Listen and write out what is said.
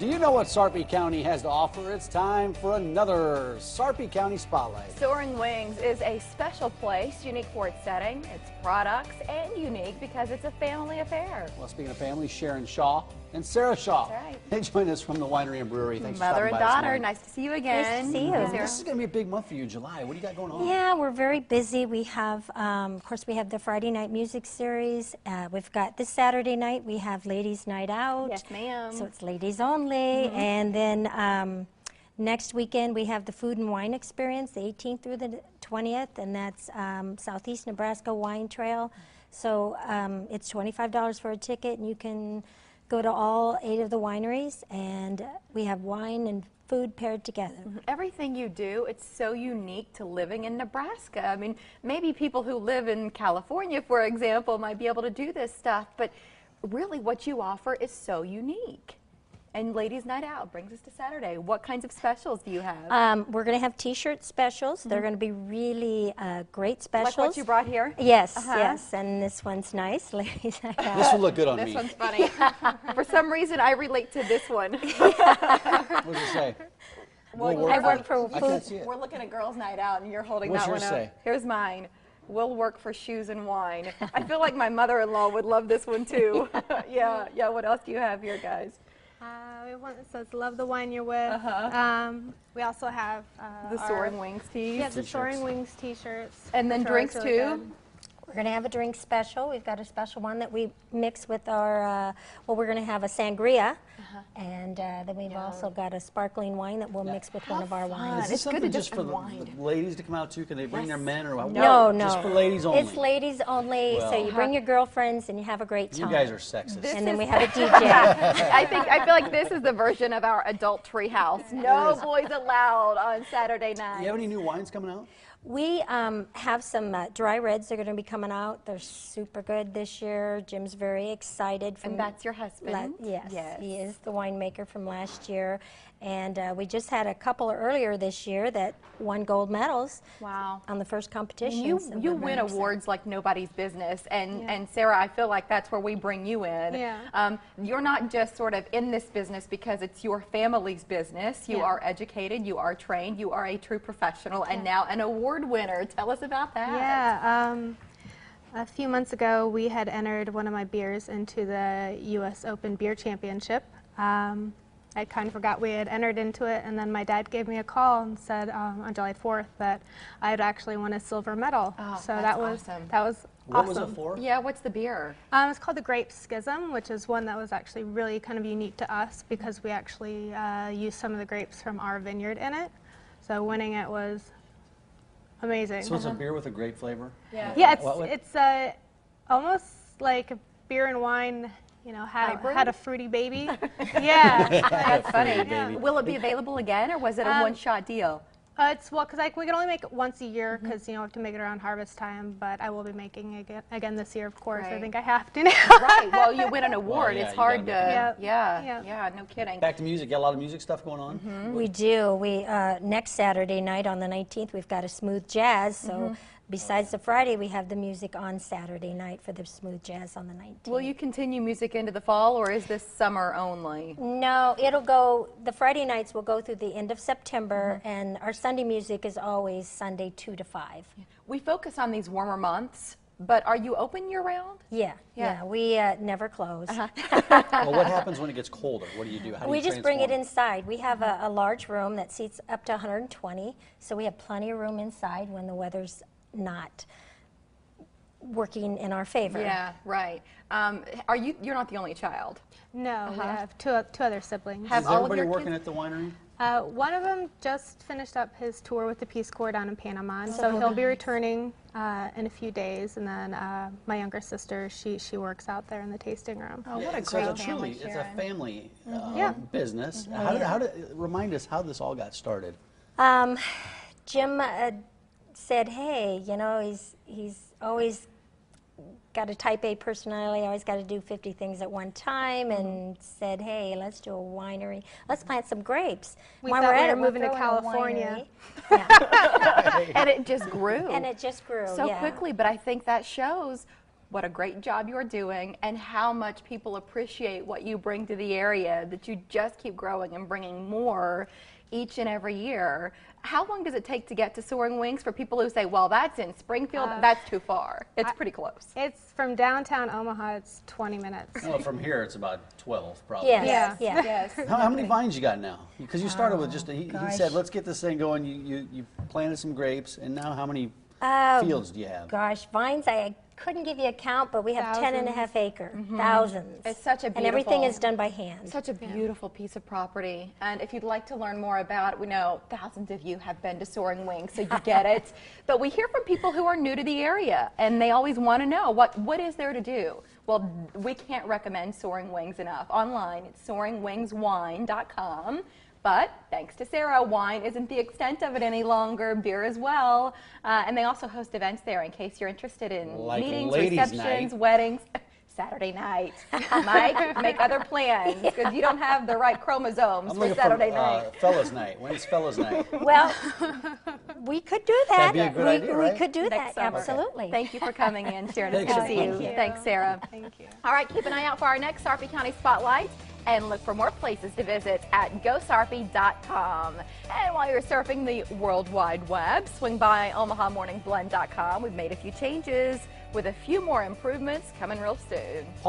Do you know what Sarpy County has to offer? It's time for another Sarpy County Spotlight. Soaring Wings is a special place, unique for its setting, its products, and unique because it's a family affair. Well, speaking of family, Sharon Shaw and Sara Shaw. That's right. They join us from the winery and brewery. Thanks for Mother stopping and by this daughter, morning. nice to see you again. Nice to see you. This is going to be a big month for you, July. What do you got going on? Yeah, we're very busy. We have, of course, we have the Friday night music series. We've got this Saturday night, we have Ladies Night Out. Yes, ma'am. So it's ladies only. And then next weekend, we have the Food and Wine Experience, the 18th through the 20th, and that's Southeast Nebraska Wine Trail. So it's $25 for a ticket, and you can go to all 8 of the wineries, and we have wine and food paired together. Everything you do, it's so unique to living in Nebraska. I mean, maybe people who live in California, for example, might be able to do this stuff, but really what you offer is so unique. And Ladies Night Out brings us to Saturday. What kinds of specials do you have? We're going to have T-shirt specials. They're going to be really great specials. Like what you brought here? Yes, yes, and this one's nice, Ladies Night Out. This will look good on me. This one's funny. For some reason, I relate to this one. What does it say? I work for I can't see it. We're looking at Girls Night Out, and you're holding What's that yours one up. say? Here's mine. We'll work for shoes and wine. I feel like my mother-in-law would love this one too. Yeah. What else do you have here, guys? We have one that says "Love the wine you're with." We also have The Soaring Wings tees. Yeah, the Soaring Wings T-shirts. And then which are drinks really too. good. We're going to have a drink special. We've got a special one that we mix with our, well, we're going to have a sangria, and then we've also got a sparkling wine that we'll mix with one of our wines. Is this It's good something to just just for the unwind. ladies to come out to? Can they bring their men or what? No, Just for ladies only. It's ladies only, so Well. you bring your girlfriends and you have a great time. You guys are sexist. And then we have a DJ. I feel like this is the version of our adult treehouse. No boys allowed on Saturday night. Do you have any new wines coming out? We have some dry reds that are going to be coming out. They're super good this year. Jim's very excited. And that's your husband? Yes, he is the winemaker from last year. And we just had a couple earlier this year that won gold medals. Wow. On the first competition. You so you we're win very excited. awards like nobody's business, and Sarah, I feel like that's where we bring you in. Yeah. You're not just sort of in this business because it's your family's business. You Yeah. are educated, you are trained, you are a true professional, and now an award winner. Tell us about that. Yeah. A few months ago, we had entered one of my beers into the U.S. Open Beer Championship. I kind of forgot we had entered into it, and then my dad gave me a call and said on July 4th that I had actually won a silver medal. Oh, so that's that was awesome. What awesome. was it for? Yeah, what's the beer? It's called the Grape Schism, which is one that was actually really kind of unique to us because we actually used some of the grapes from our vineyard in it. So winning it was amazing. So it's a beer with a grape flavor? Yeah, What- it's almost like beer and wine, you know, had a fruity baby. Yeah. That's funny. Fruity baby. Will it be available again, or was it a one-shot deal? It's well, because we can only make it once a year because you know we have to make it around harvest time. But I will be making it again this year, of course. I Right. think I have to now. Right. Well, you win an award. yeah, It's you hard to. gotta Yeah. No kidding. Back to music. Got a lot of music stuff going on? We do. We next Saturday night on the 19th, we've got a smooth jazz. So besides the Friday, we have the music on Saturday night for the smooth jazz on the 19th. Will you continue music into the fall, or is this summer only? No, it'll go, the Friday nights will go through the end of September, and our Sunday music is always Sunday 2 to 5. We focus on these warmer months, but are you open year-round? Yeah, we never close. Well, what happens when it gets colder? What do you do? How do We you just bring it transform? inside. We have a large room that seats up to 120, so we have plenty of room inside when the weather's not working in our favor. Yeah, right. You're not the only child. No, we have two other siblings. Have Is all of everybody your working kids? at the winery? One of them just finished up his tour with the Peace Corps down in Panama, and so he'll be returning in a few days. And then my younger sister, she works out there in the tasting room. Oh, what a So great it's family, it's a Sharon. family Yeah. business. Remind us how this all got started. Jim said, hey, you know, he's always got a type A personality, always got to do 50 things at one time, and said, hey, let's do a winery. Let's plant some grapes. We While thought we're we at were it, we'll moving to throw in a California. winery. Yeah. And it just grew. And it just grew, so yeah. quickly, but I think that shows what a great job you're doing and how much people appreciate what you bring to the area, that you just keep growing and bringing more each and every year. How long does it take to get to Soaring Wings for people who say, well, that's in Springfield, that's too far? It's pretty close. It's from downtown Omaha, it's 20 minutes. Well, from here, it's about 12, probably. Yes, yeah. Yes. How many vines you got now? Because you started with just, he gosh. said, let's get this thing going. You planted some grapes, and now how many fields do you have? Gosh, vines, I couldn't give you a count, but we have 10.5 acre, thousands. It's such a beautiful. And everything is done by hand. Such a beautiful piece of property. And if you'd like to learn more about it, we know thousands of you have been to Soaring Wings, so you get it. But we hear from people who are new to the area, and they always want to know, what is there to do? Well, we can't recommend Soaring Wings enough. Online, it's soaringwingswine.com. But thanks to Sarah, wine isn't the extent of it any longer, beer as well. And they also host events there in case you're interested in Like meetings, ladies' receptions, night. weddings. Saturday night. Mike, make other plans because you don't have the right chromosomes I'm for looking Saturday for night. fellas' night. When's fellas' night? Well, we could do that. That'd be a good idea, right? We could do Next that, summer. absolutely. Thank you for coming in, Sharon. It's Thanks good for to see you. coming. Thanks, Sarah. Thank you. All right, keep an eye out for our next Sarpy County Spotlight and look for more places to visit at gosarpy.com. And while you're surfing the World Wide Web, swing by OmahaMorningBlend.com. We've made a few changes with a few more improvements coming real soon.